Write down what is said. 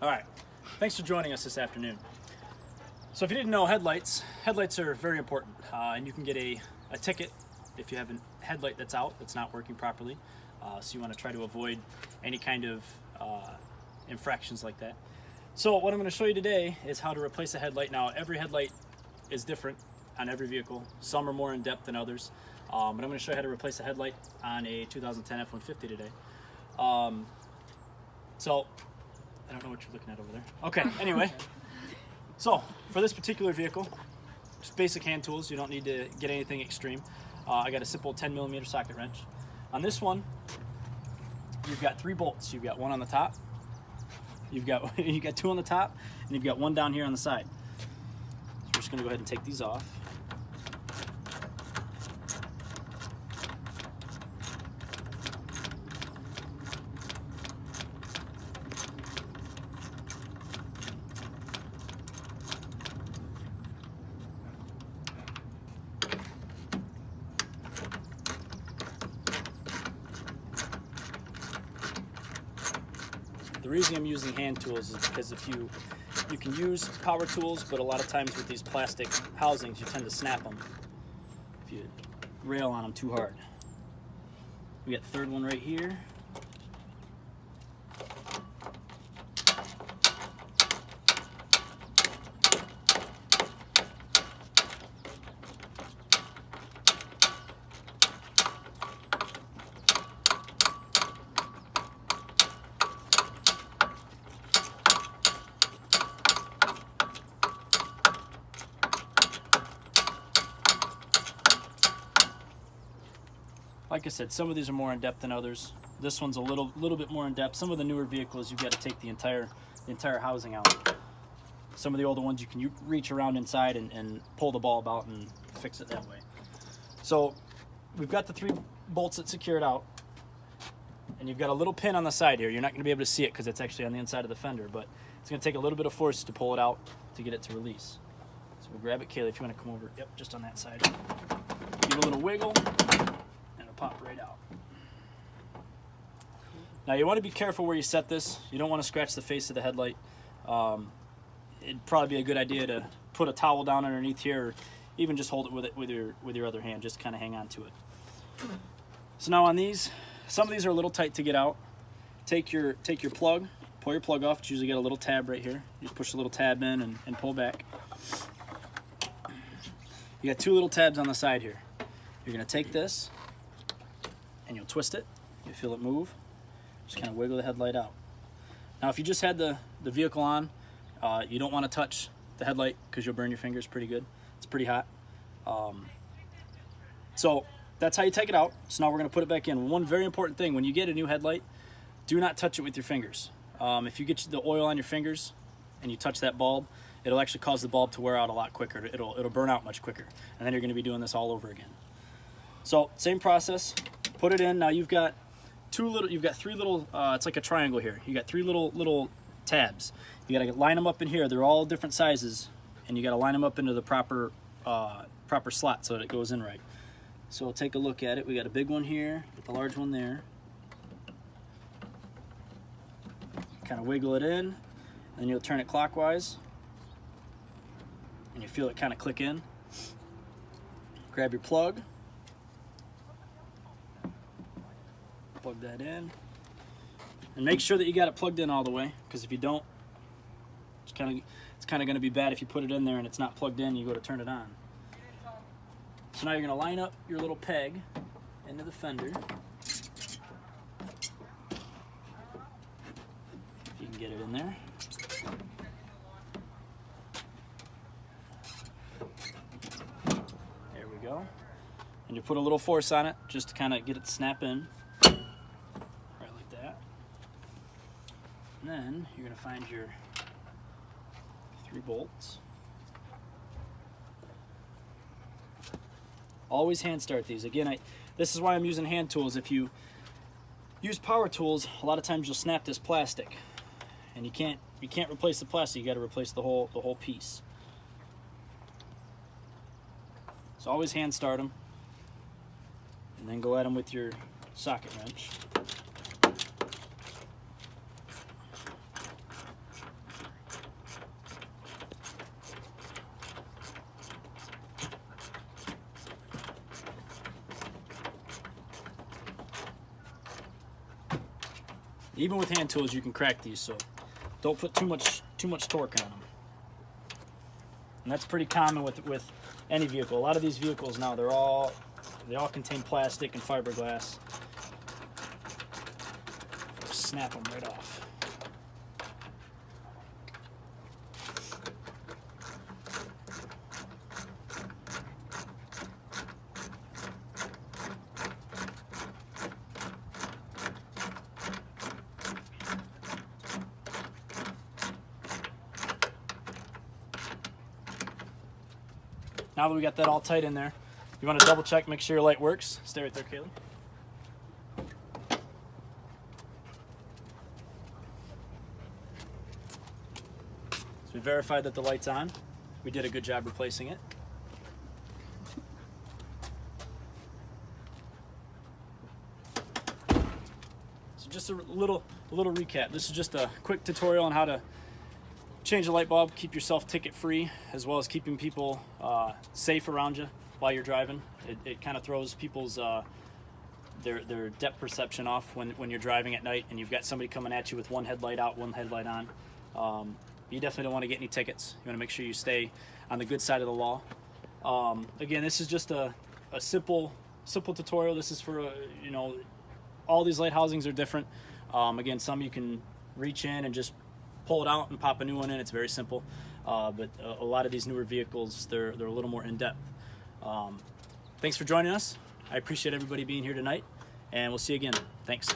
All right, thanks for joining us this afternoon. So if you didn't know, headlights are very important, and you can get a ticket if you have a headlight that's out, that's not working properly. So you want to try to avoid any kind of infractions like that. So what I'm going to show you today is how to replace a headlight. Now every headlight is different on every vehicle. Some are more in depth than others. But I'm going to show you how to replace a headlight on a 2010 F-150 today. So I don't know what you're looking at over there. Okay, anyway. So for this particular vehicle, just basic hand tools. You don't need to get anything extreme. I got a simple 10mm socket wrench. On this one, you've got 3 bolts. You've got one on the top, you got 2 on the top, and you've got 1 down here on the side. So we're just gonna go ahead and take these off. The reason I'm using hand tools is because if you can use power tools, but a lot of times with these plastic housings, you tend to snap them if you rail on them too hard. We got the third one right here. Like I said, some of these are more in depth than others. This one's a little bit more in depth. Some of the newer vehicles, you've got to take the entire housing out. Some of the older ones, you can reach around inside and pull the bulb out and fix it that way. So we've got the 3 bolts that secure it out, and you've got a little pin on the side here. You're not going to be able to see it because it's actually on the inside of the fender, but it's going to take a little bit of force to pull it out to get it to release. So we'll grab it, Kaylee, if you want to come over. Yep, just on that side. Give it a little wiggle. Pop right out. Now you want to be careful where you set this. You don't want to scratch the face of the headlight. It'd probably be a good idea to put a towel down underneath here, or even just hold it with your other hand. Just kind of hang on to it. So now on these, some of these are a little tight to get out. Take your plug, pull your plug off. It's usually got a little tab right here. You just push the little tab in and pull back. You got 2 little tabs on the side here. You're going to take this and you'll twist it. You feel it move. Just kind of wiggle the headlight out. Now if you just had the vehicle on, you don't want to touch the headlight because you'll burn your fingers pretty good. It's pretty hot. So that's how you take it out. So now we're going to put it back in. One very important thing, when you get a new headlight, do not touch it with your fingers. If you get the oil on your fingers and you touch that bulb, it'll actually cause the bulb to wear out a lot quicker. It'll burn out much quicker. And then you're going to be doing this all over again. So same process. Put it in. Now you've got 3 little, it's like a triangle here. You got 3 little tabs. You got to line them up in here. They're all different sizes, and you got to line them up into the proper slot so that it goes in right. So we'll take a look at it. We got a big one here, with the large one there. Kind of wiggle it in, and then you'll turn it clockwise, and you feel it kind of click in. Grab your plug. Plug that in, and make sure that you got it plugged in all the way, because if you don't, it's kind of going to be bad if you put it in there and it's not plugged in. You go to turn it on. So now you're going to line up your little peg into the fender. If you can get it in there. There we go. And you put a little force on it just to kind of get it to snap in. And then you're going to find your 3 bolts. Always hand start these. Again, this is why I'm using hand tools. If you use power tools, a lot of times you'll snap this plastic, and you can't replace the plastic. You got to replace the whole piece. So always hand start them, and then go at them with your socket wrench. Even with hand tools, you can crack these, so don't put too much torque on them. And that's pretty common with any vehicle. A lot of these vehicles now, they all contain plastic and fiberglass. Just snap them right off. Now that we got that all tight in there, you want to double check, make sure your light works. Stay right there, Kaylee. So we verified that the light's on. We did a good job replacing it. So just a little recap. This is just a quick tutorial on how to change a light bulb, keep yourself ticket free, as well as keeping people safe around you while you're driving. It kind of throws people's their depth perception off when you're driving at night and you've got somebody coming at you with one headlight out, one headlight on. You definitely don't want to get any tickets. You want to make sure you stay on the good side of the law. Again, this is just a simple tutorial. This is for you know, all these light housings are different. Again, some you can reach in and just pull it out and pop a new one in. It's very simple, but a lot of these newer vehicles, they're a little more in-depth. Thanks for joining us. I appreciate everybody being here tonight, and we'll see you again. Thanks.